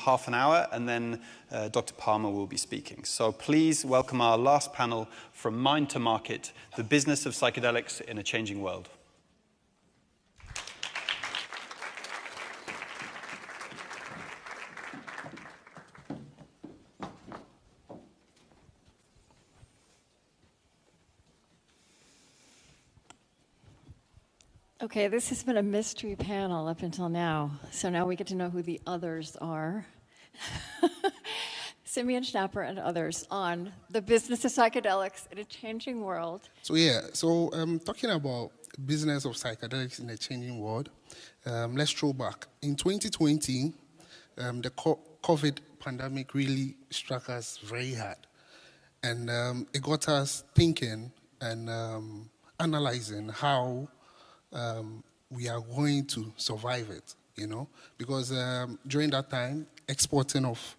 half an hour, and then Dr. Palmer will be speaking. So please welcome our last panel, From Mind to Market, the business of psychedelics in a changing world. Okay, this has been a mystery panel up until now. So now we get to know who the others are. Simeon Schnapper and others on the business of psychedelics in a changing world. So talking about business of psychedelics in a changing world, let's throw back. In 2020, the COVID pandemic really struck us very hard. And it got us thinking and analyzing how we are going to survive it, because during that time, exporting of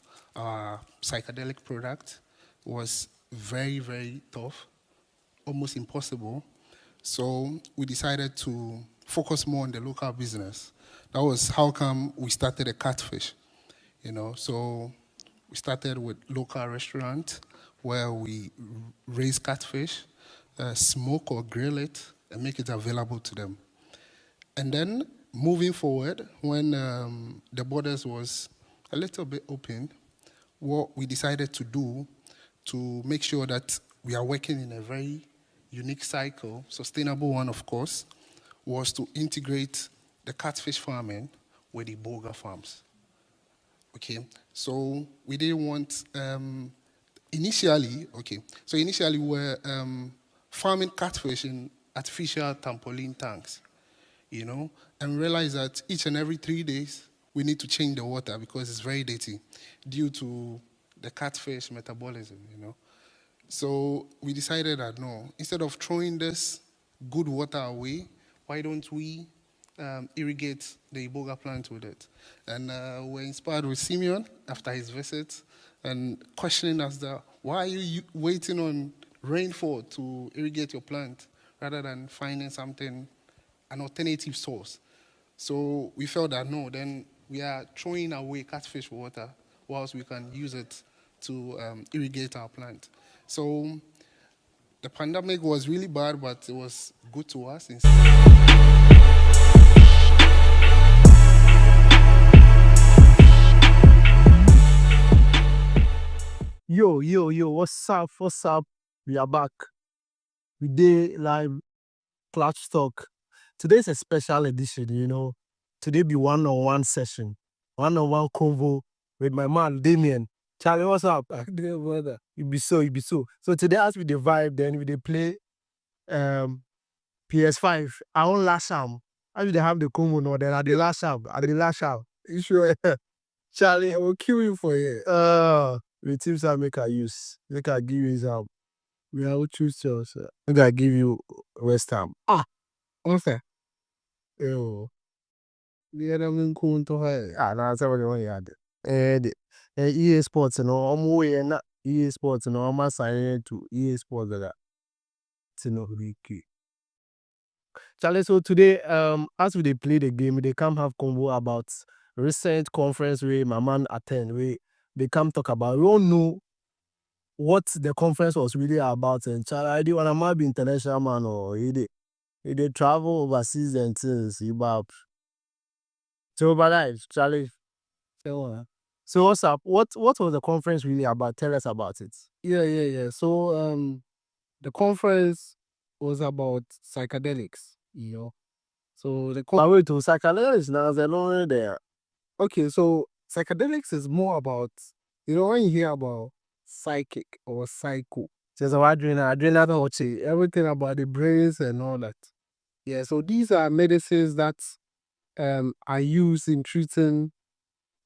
psychedelic product was very, very tough, almost impossible. So we decided to focus more on the local business. That was how come we started a catfish, So we started with local restaurant where we raise catfish, smoke or grill it, and make it available to them. And then moving forward, when the borders was a little bit open, what we decided to do to make sure that we are working in a very unique cycle, sustainable one, of course, was to integrate the catfish farming with the boga farms. Okay, so we didn't want, initially we were farming catfish in artificial trampoline tanks, and realize that each and every 3 days, we need to change the water because it's very dirty due to the catfish metabolism, So we decided that no, instead of throwing this good water away, why don't we irrigate the iboga plant with it? And we're inspired with Simeon after his visit and questioning us that, why are you waiting on rainfall to irrigate your plant rather than finding something, an alternative source? So we felt that no, then we are throwing away catfish water whilst we can use it to irrigate our plant. So the pandemic was really bad, but it was good to us. Yo, what's up? We are back. We did live Clutch Talk. Today's a special edition, Today be one-on-one session, one-on-one convo with my man, Damien. Charlie, what's up? Dear brother. You be so. So today, as we dey vibe, then we dey play PS5. I won't lash am. As we dey have the convo now, then I dey lash am. You sure? Charlie, I will kill you for it. The tips I make I use. Make I give you exam. We will choose yours. Make I give you West Ham. Okay. Yo. The other one cool to her. Nah, that's what you had. EA Sports, I'm way na EA Sports, I'm signing to EA Sports that. Charlie, so today, as we dey play the game, they come have convo about recent conference where my man attend, where they come talk about. We all know what the conference was really about. And Charlie, I did want to be international man or he did travel overseas and things. So, but Charlie. So what's up? What was the conference really about? Tell us about it. Yeah. So the conference was about psychedelics, So the But wait, to psychedelics now they're not there. Okay, so psychedelics is more about, when you hear about psychic or psycho, There's a adrenaline, everything about the brains and all that. Yeah, so these are medicines that are used in treating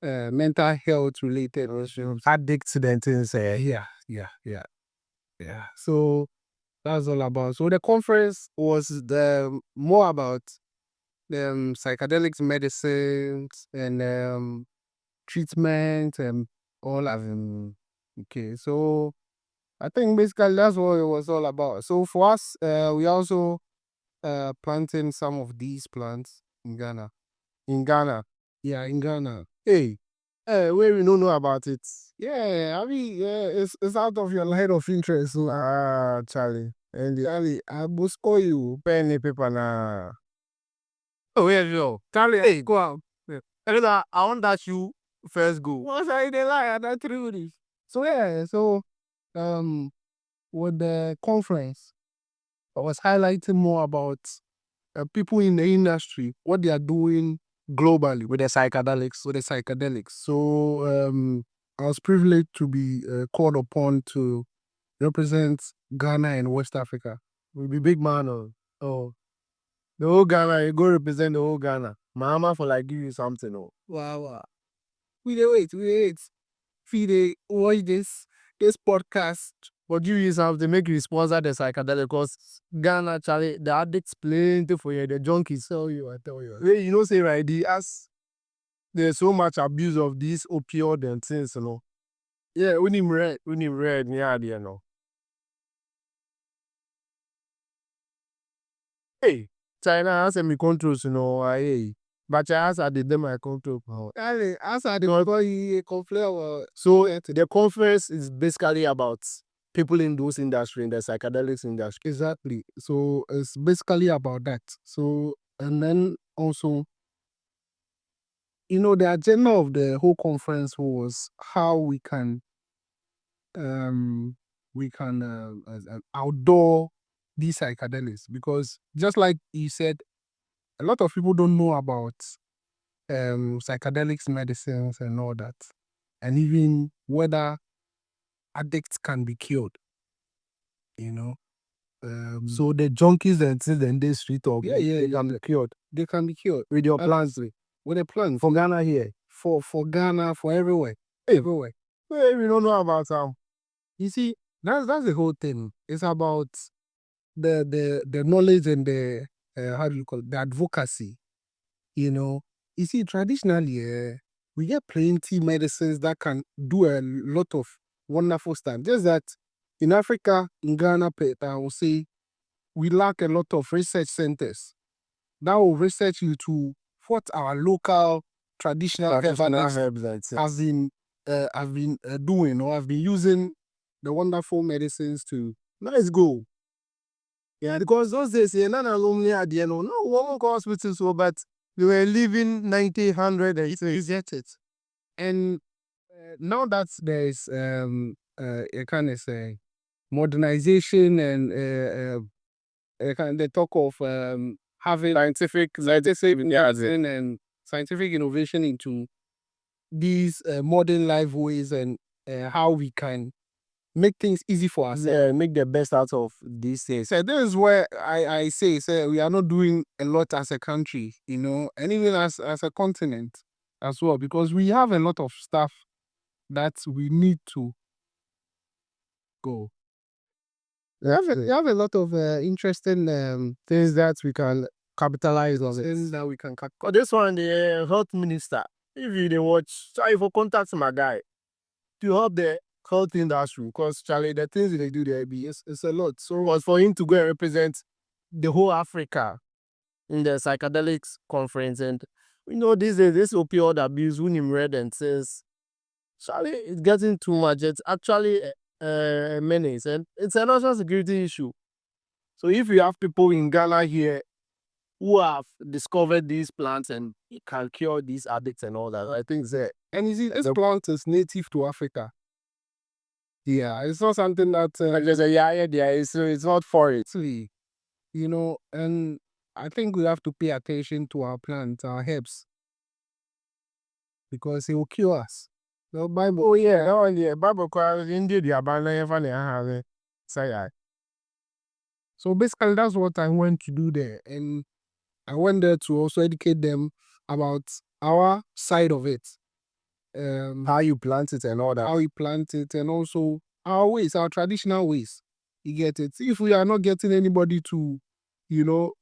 mental health related issues. Addict to the things. Yeah. So that's all about. So the conference was more about psychedelics medicines and treatment and all of them. Okay, so I think basically that's what it was all about. So for us, we also planting some of these plants in Ghana. In Ghana. Yeah, in Ghana. Hey, where we don't know about it. Yeah, I mean, it's out of your line of interest. So, Charlie. And Charlie, I will score you pen and paper na. Oh, yeah, sure. Charlie, hey, go out. Yeah. I want that you first go. Once I did lie, I not through this. So yeah, um, with the conference, I was highlighting more about people in the industry, what they are doing globally With the psychedelics. with the psychedelics. So I was privileged to be called upon to represent Ghana and West Africa. We'll be big man. Oh, the whole Ghana, you go represent the whole Ghana. Mama for like give you something. Oh. Wow, wow. We dey wait. We dey watch this podcast. But you use something make you sponsor the psychedelic because Ghana, Charlie, the addicts plenty for you, the junkies sell you, I tell you. Hey, you know, say right, there's so much abuse of these opioid and things, you know. Yeah, we need red, yeah, you know. Hey, China has me controls, you know, hey. But I has did them my control. Charlie, as I dey call you complain. So the conference is basically about people in those industry, in the psychedelics industry. Exactly. So it's basically about that. So and then also, the agenda of the whole conference was how we can outdoor these psychedelics, because just like you said, a lot of people don't know about psychedelics medicines and all that, and even whether addicts can be cured. So the junkies and things in this street talk, they can be cured They can be cured with your plans. with a plan From Ghana here. for Ghana, for everywhere, Hey. everywhere. Hey, we don't know about You see, that's the whole thing. It's about the knowledge and the how do you call it, the advocacy. You see, traditionally, we get plenty medicines that can do a lot of wonderful stuff. Just that in Africa, in Ghana, I will say we lack a lot of research centers that will research into what our local traditional herbs have been doing, or have been using the wonderful medicines to. Let's go. Yeah, because those days, not alumni at the end, no one go hospital, so but they were living 90, 100, and you get it. And now that there is a kind of say modernization and the talk of having scientific and scientific innovation into these modern life ways, and how we can make things easy for ourselves. Make the best out of these days. So this is where I say we are not doing a lot as a country, and even as a continent as well, because we have a lot of stuff that we need to go. You have a lot of interesting things that we can capitalize on. Things that we can cut. This one, the health minister, if you dey watch, try for contact my guy to help the health industry, because Charlie, the things they do there it's a lot. So it was for him to go and represent the whole Africa in the psychedelics conference, and these days this opioid abuse, when him read and says, Charlie, it's getting too much. It's actually a menace, and it's a national security issue. So if you have people in Ghana here who have discovered these plants and can cure these addicts and all that, I think that. And you see, this plant is native to Africa. Yeah, it's not something that There's a there, so it's not foreign. actually, and I think we have to pay attention to our plants, our herbs, because it will cure us. The Bible. Oh yeah, no, yeah, Bible calls India the abandoned. Say So basically, that's what I went to do there, and I went there to also educate them about our side of it. how you plant it and all that. How we plant it, and also our ways, our traditional ways. You get it? If we are not getting anybody to,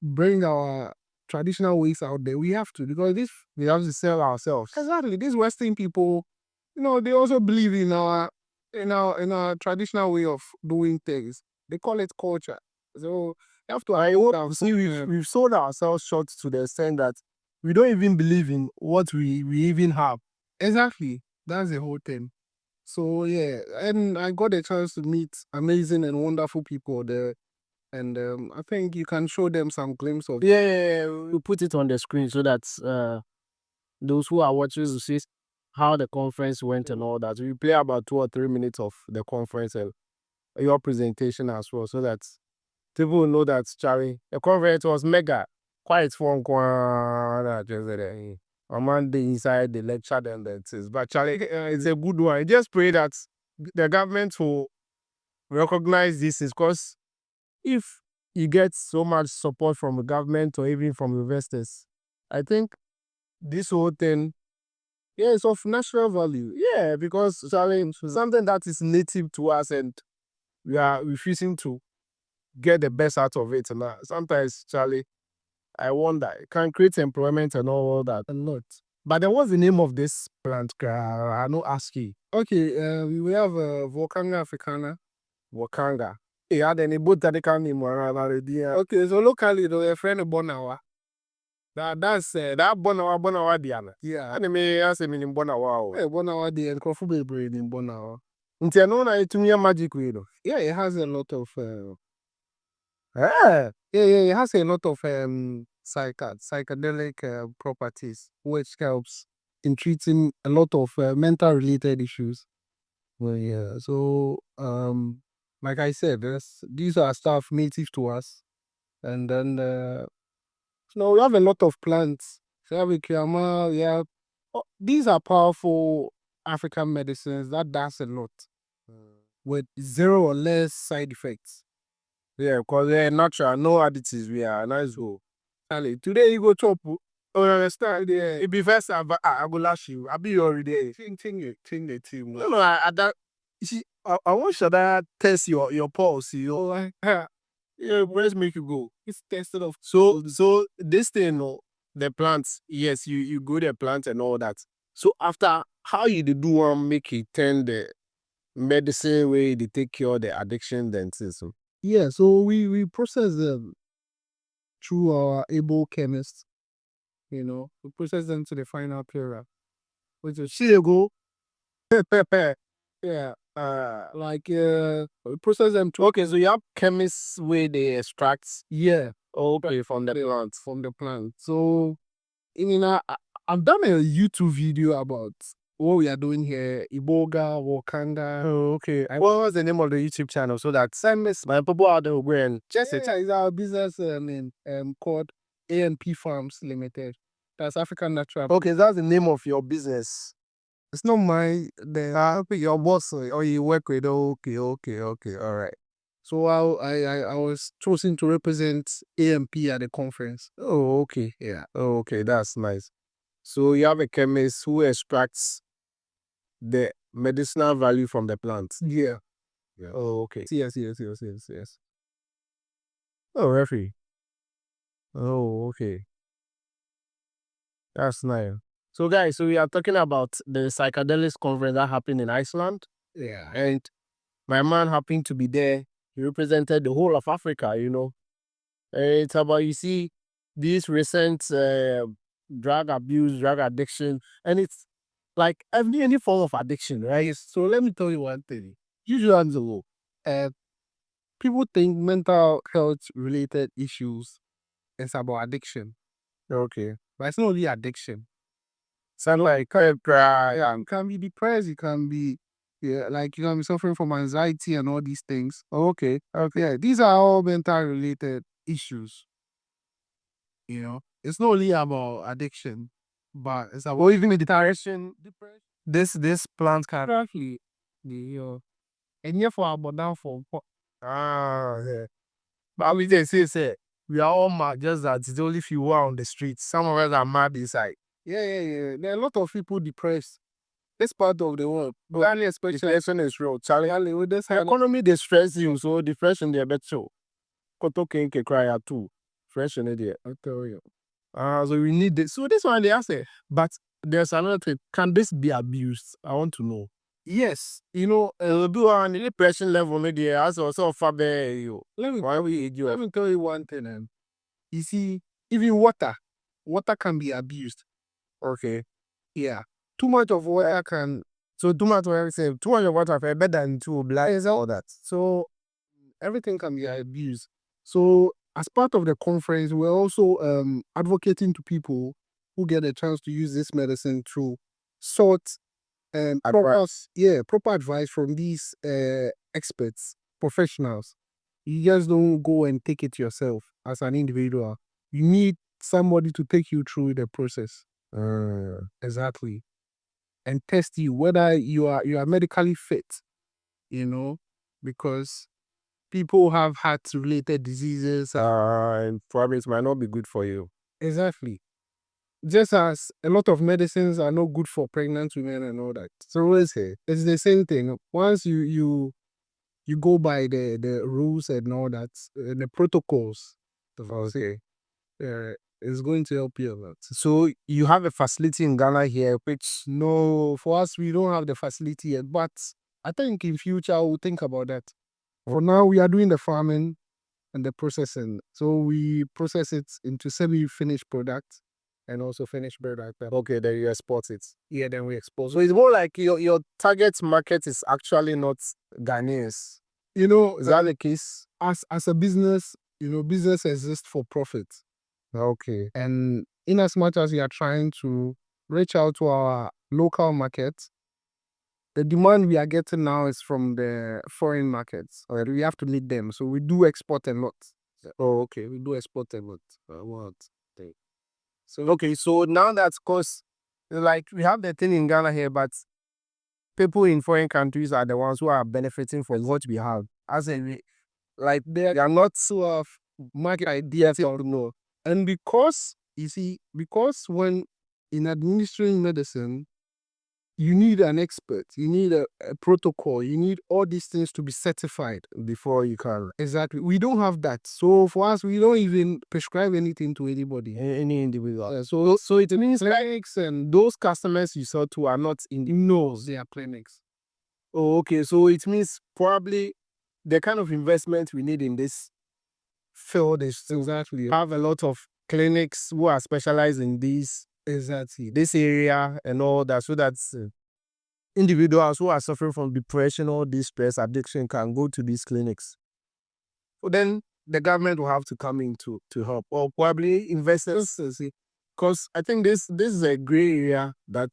bring our traditional ways out there, we have to, because this We have to sell ourselves. exactly these Western people, they also believe in our traditional way of doing things. They call it culture. So you have to. See, we've sold ourselves short to the extent that we don't even believe in what we even have. Exactly. That's the whole thing. So yeah, and I got a chance to meet amazing and wonderful people there. And I think you can show them some glimpse of Yeah, we put it on the screen so that those who are watching will see how the conference went and all that. We play about 2 or 3 minutes of the conference and your presentation as well, so that people will know that Charlie, the conference was mega. Quite fun. On Monday inside the lecture and that is. But Charlie, it's a good one. I just pray that the government will recognize this, because if you get so much support from the government or even from investors, I think this whole thing, yeah, it's of national value. Yeah, because Charlie, something that is native to us and we are refusing to get the best out of it. And sometimes, Charlie, I wonder, it can create employment and all that. A lot. But then what's the name of this plant? I know ask you. Okay, we have Voacanga africana. Voacanga. Yeah, then a botanical name. Okay, so locally, though, a friend of Bonawa. That's that Bonawa Diana. Yeah. And me ask him in Bonawa. Hey, Bonawa, the incredible brain in Bonawa. Until no, I to me a magic widow. Yeah, it has a lot of. Ah, It has a lot of psychedelic properties, which helps in treating a lot of mental related issues. Well, yeah. So, like I said, these are stuff native to us, and then we have a lot of plants. Cervicama, yeah. These are powerful African medicines that does a lot with zero or less side effects. yeah, because they're natural, no additives. We are nice. Go. Charlie, today you go chop. Oh, you understand? Yeah. It be first, I go lash you. I be already. Ting the team. No, you see, I want should I test your pulse. Yeah, breast make you go. It's tested of. So this thing, the plants, yes, you grow the plant and all that. So after how you dey do one make it turn the medicine way they take cure the addiction then so. Yeah, so we process them through our able chemists. We process them to the final product, which is See they go. yeah, we process them to Okay, so you have chemists where they extract. yeah Okay, from the plant. from the plant. So I've done a YouTube video about what we are doing here, Iboga, Wakanda. Oh, okay. What was the name of the YouTube channel so that my people out there will and just It's our business called A&P Farms Limited. That's African Natural. Okay, that's the name of your business. It's not your boss or you work with. Okay, all right. So I was chosen to represent A&P at the conference. Oh, okay. Yeah. Oh, okay, that's nice. So you have a chemist who extracts the medicinal value from the plant. Yeah. Oh, okay. Yes. Oh, referee. Oh, okay. That's nice. So guys, so we are talking about the Psychedelics conference that happened in Iceland. Yeah. And my man happened to be there. He represented the whole of Africa, It's about, you see, this recent drug abuse, drug addiction, and it's like any form of addiction, right? So let me tell you one thing. Usually, Angelo, people think mental health related issues is about addiction, Okay. but it's not only addiction. Sound like cry. Yeah, you can be depressed, you can be like you can be suffering from anxiety and all these things. Okay. Yeah, these are all mental related issues. It's not only about addiction, but it's about Or even the depression. This plant can. exactly and here for about now for Yeah. But we just say we are all mad, just that it's only few who are on the streets. Some of us are mad inside. yeah. There are a lot of people depressed. This part of the world, especially Depression is real. Charlie, with this economy they stress you, so depression they bet so. Koto kenke cry out too. Fresh in there. I'll tell you. So we need this. So this one they ask, but there's another thing. Can this be abused? I want to know. Yes, It'll be on the depression level, maybe as also far you. let me Why we you? let me tell you one thing. You see, even water can be abused. Okay. Yeah, too much of water can So too much of everything, too much of what I've heard, better than two black is all that. So everything can be abused. So as part of the conference, we're also advocating to people who get a chance to use this medicine to sort proper advice from these experts, professionals. You just don't go and take it yourself as an individual. You need somebody to take you through the process. Exactly. And test you whether you are medically fit, because people have heart related diseases and probably it might not be good for you. Exactly. Just as a lot of medicines are not good for pregnant women and all that. So it's the same thing. Once you go by the rules and all that, the protocols, it's going to help you a lot. So you have a facility in Ghana here, which no, for us we don't have the facility yet, but I think in future we'll think about that. For now, we are doing the farming and the processing. So we process it into semi-finished product and also finished product. Okay, then you export it. Yeah, then we export. So it's more like your target market is actually not Ghanaians. Is that the case? As a business, business exists for profit. Okay. And in as much as we are trying to reach out to our local market, the demand we are getting now is from the foreign markets. Or we have to meet them. So we do export a lot. Oh, okay. We do export a lot. What? So okay. So now that's because, like, we have the thing in Ghana here, but people in foreign countries are the ones who are benefiting from what we have. As in, like, they are not so of market ideas or no. And because when in administering medicine, you need an expert, you need a protocol, you need all these things to be certified before you can. Exactly. We don't have that. So for us, we don't even prescribe anything to anybody, any individual. So it means clinics and those customers you sell to are not in those, they are clinics. Oh, okay. So it means probably the kind of investment we need in this field is exactly have a lot of clinics who are specialized in this area and all that, so that individuals who are suffering from depression or distress, addiction can go to these clinics. So then the government will have to come in to help, or probably investors, because I think this is a gray area that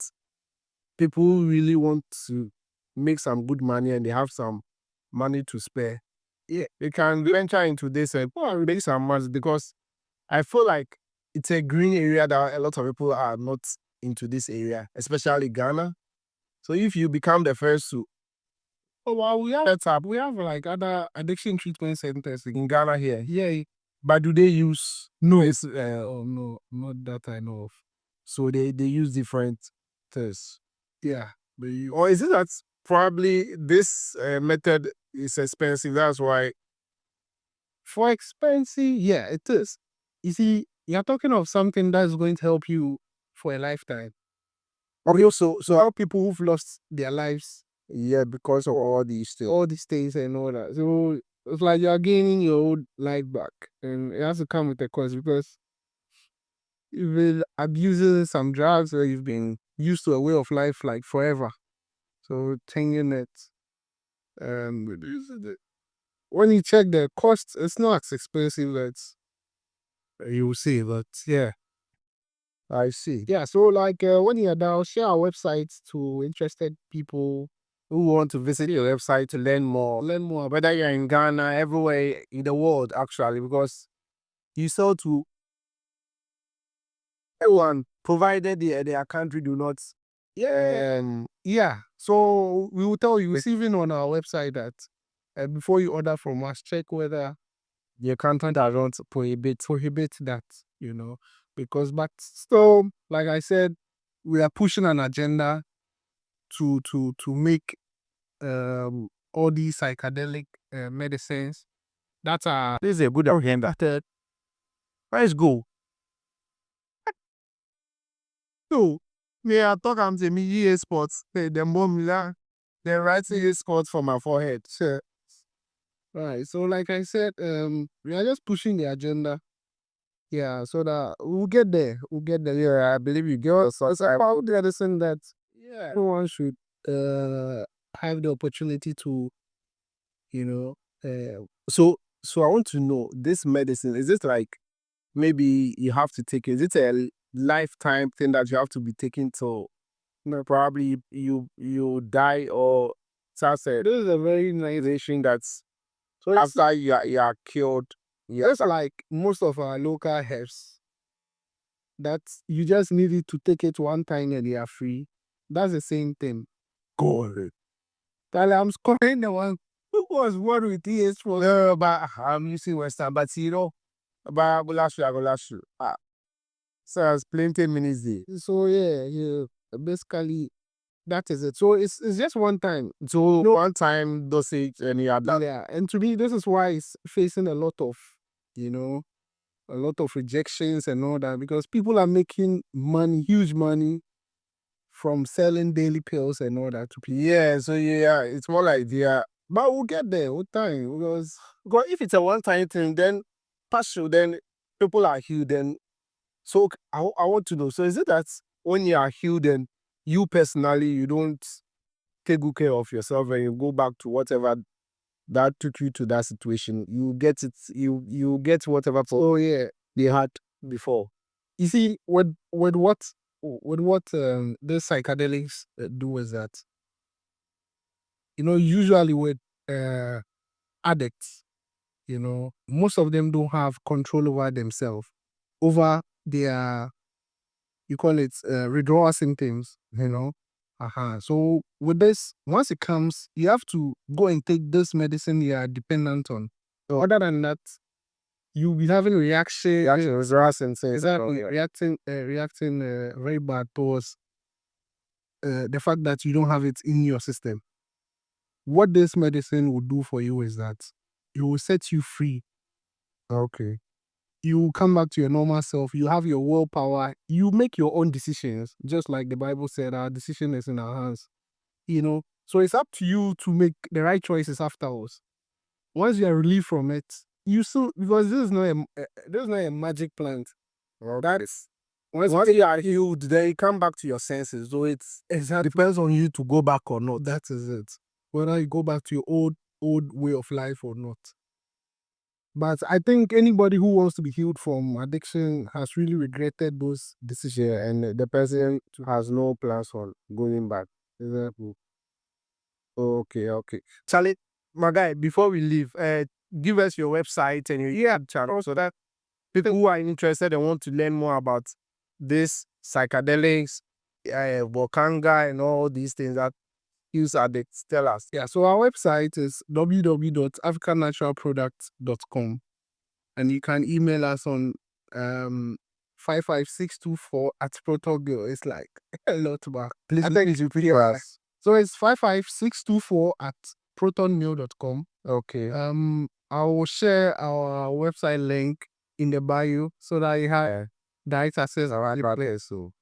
people really want to make some good money and they have some money to spare. Yeah, they can venture into this and make some money, because I feel like it's a green area that a lot of people are not into this area, especially Ghana. So if you become the first to, we have set up. We have like other addiction treatment centers in Ghana here. Yeah, but do they use? No, it's no, not that I know of. So they use different tests. Yeah, or is it that probably this method is expensive? That's why. For expensive, yeah, it is. You see, you're talking of something that's going to help you for a lifetime. Okay, so how people who've lost their lives, yeah, because of all these things and all that. So it's like you're gaining your old life back, and it has to come with a cost, because you've been abusing some drugs or you've been used to a way of life like forever. So changing it, reducing it. When you check the cost, it's not as expensive as you will see, but yeah. I see. Yeah, so like when you're down, share our website to interested people who want to visit your website to learn more. Learn more, whether you're in Ghana, everywhere in the world, actually, because you sell to everyone, provided their country do not. Yeah. So we will tell you, it's even on our website that before you order from us, check whether the accountant around prohibit that, because but still, like I said, we are pushing an agenda to make all these psychedelic medicines that are, this is a good agenda. Let's go. So we are talking to me EA sports. The bomb they write EA sports for my forehead. Sure. Right. So like I said, we are just pushing the agenda. Yeah, so that we'll get there. Yeah, I believe you get us. It's about the medicine that everyone should have the opportunity to, you know, So I want to know, this medicine, is it like maybe you have to take it? Is it a lifetime thing that you have to be taking till probably you die, or that's it? this is a very nice Thing that's So it's, after you are killed. Yeah. it's like most of our local herbs that you just needed to take it one time and you are free. That's the same thing. God. Tell I'm scoring the one who was one with ES for No, but I'm using Western, but you know, but last year I go last year. So it's plenty minutes there. so yeah, basically that is it. So it's just one time. So one time dosage and you are done. Yeah, and to me this is why it's facing a lot of, you know, a lot of rejections and all that, because people are making money, huge money from selling daily pills and all that to people. Yeah, so yeah, it's more like But we'll get there with time, because if it's a one-time thing, then partial, then people are healed. Then so I want to know. So is it that when you are healed, then you personally you don't take good care of yourself and you go back to whatever that took you to that situation? You get it. You get whatever oh yeah. they had before. You see, with what the psychedelics do is that, you know, usually with addicts, you know, most of them don't have control over themselves, over their, you call it withdrawal symptoms, you know. So with this, once it comes, you have to go and take this medicine you are dependent on. So other than that, you'll be having exactly reacting very bad towards the fact that you don't have it in your system. What this medicine will do for you is that it will set you free. Okay. You will come back to your normal self. You have your willpower. You make your own decisions, just like the Bible said, our decision is in our hands. You know, so it's up to you to make the right choices afterwards. Once you are relieved from it, you still, because this is not a magic plant. Well, That is, once you are healed, then you come back to your senses. So it depends on you to go back or not. that is it. Whether you go back to your old way of life or not. But I think anybody who wants to be healed from addiction has really regretted those decisions. Yeah, and the person has no plans on going back. Exactly. Okay. Charlie, my guy, before we leave, give us your website and your channel so that people who are interested and want to learn more about this psychedelics, Voacanga, and all these things that use addicts, tell us. Yeah, so our website is www.africanaturalproducts.com, and you can email us on 55624 at protogirl. It's like a lot back. Please, I think it's pretty fast. So it's 55624 at protonmail.com. Okay. I will share our website link in the bio so that you have direct access around place. So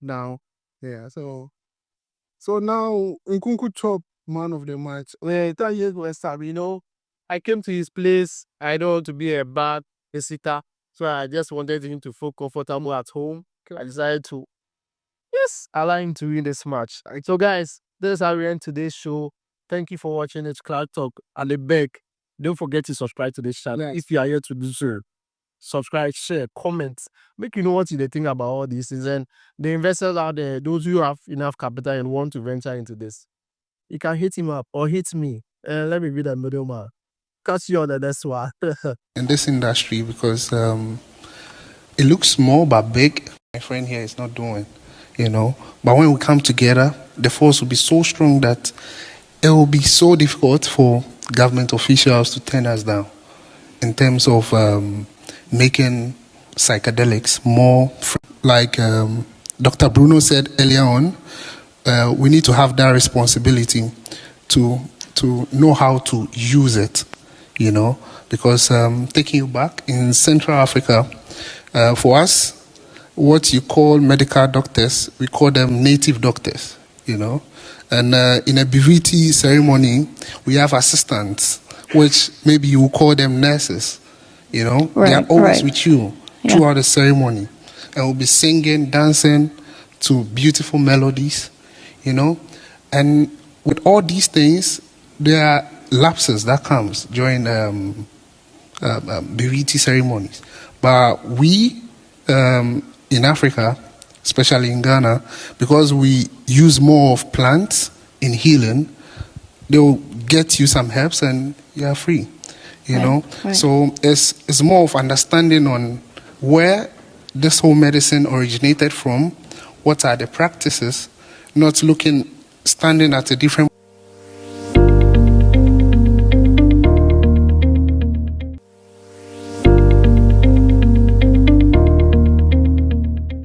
now, yeah, so now Nkunku Chop, man of the match. Well, 10 years West Ham, you know, I came to his place. I don't want to be a bad visitor, so I just wanted him to feel comfortable at home. I decided to, allow him to win this match. So, guys, this is how we end today's show. Thank you for watching. It's Cloud Talk. And the beg, don't forget to subscribe to this channel if you are here to do so. Subscribe, share, comment, make you know what you think about all these things. And the investors out there, those who have enough capital and want to venture into this, you can hit him up or hit me. Let me be the middleman. Catch you on the next one. In this industry, because it looks small but big. My friend here is not doing, you know. But when we come together, the force will be so strong that it will be so difficult for government officials to turn us down in terms of making psychedelics more like Dr. Bruno said earlier on. We need to have that responsibility to know how to use it, you know, because taking you back in Central Africa, for us, what you call medical doctors, we call them native doctors, you know. And in a Biviti ceremony, we have assistants, which maybe you will call them nurses, you know. They are always with you throughout the ceremony. And we'll be singing, dancing to beautiful melodies, you know. And with all these things, there are lapses that comes during Biriti ceremonies. But we in Africa, especially in Ghana, because we use more of plants in healing, they'll get you some herbs and you are free. You know, so it's more of understanding on where this whole medicine originated from, what are the practices, not standing at a different